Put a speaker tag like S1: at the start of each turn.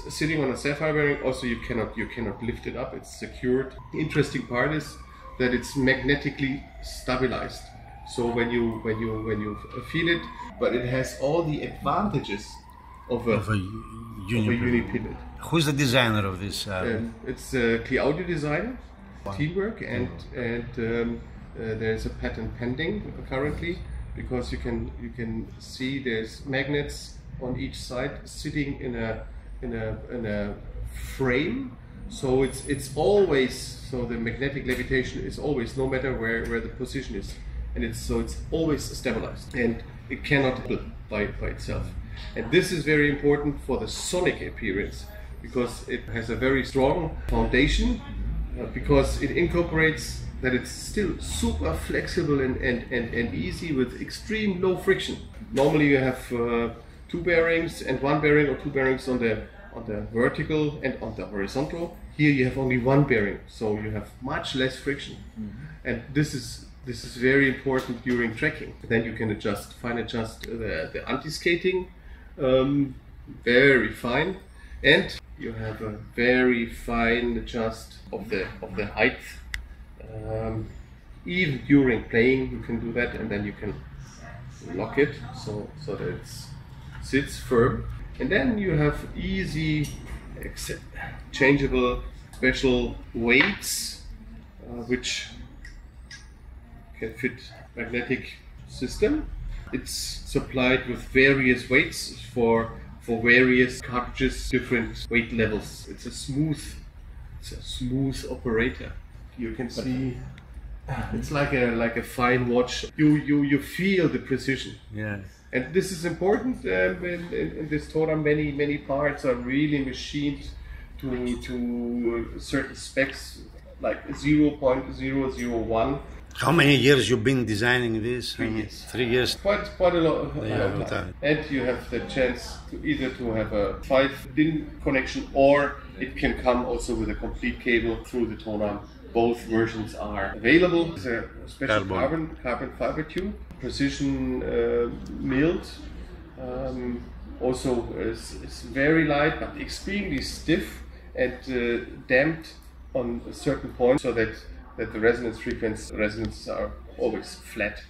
S1: it's sitting on a sapphire bearing. Also, you cannot lift it up. It's secured. The interesting part is that it's magnetically stabilized. So when you feel it, but it has all the advantages of a uni pivot.
S2: Who's the designer of this?
S1: It's a Clearaudio designer, teamwork, and there's a patent pending currently, because you can see there's magnets on each side sitting in a frame. So it's always, so the magnetic levitation is always, no matter where the position is, and it's always stabilized, and it cannot by itself. And this is very important for the sonic appearance, because it has a very strong foundation, because it incorporates that it's still super flexible and easy with extreme low friction. Normally you have two bearings and one bearing, or two bearings on the vertical and on the horizontal. Here you have only one bearing, so you have much less friction. And this is very important during trekking. Then you can fine adjust the anti-skating, very fine, and you have a very fine adjust of the height. Even during playing you can do that, and then you can lock it so that it sits firm. And then you have easy changeable special weights which can fit magnetic system. It's supplied with various weights for various cartridges, different weight levels. It's a smooth operator. You can see it's like a fine watch. You feel the precision.
S2: Yeah.
S1: And this is important. In this Tonearm, many parts are really machined to certain specs, like 0.001.
S2: How many years you've been designing this?
S1: 3 years.
S2: 3 years.
S1: Quite a long time. And you have the chance to either have a 5-pin connection, or it can come also with a complete cable through the Tonearm. Both versions are available. It's a special carbon fiber tube, precision milled. Also is very light but extremely stiff, and damped on a certain point, so that the resonances are always flat.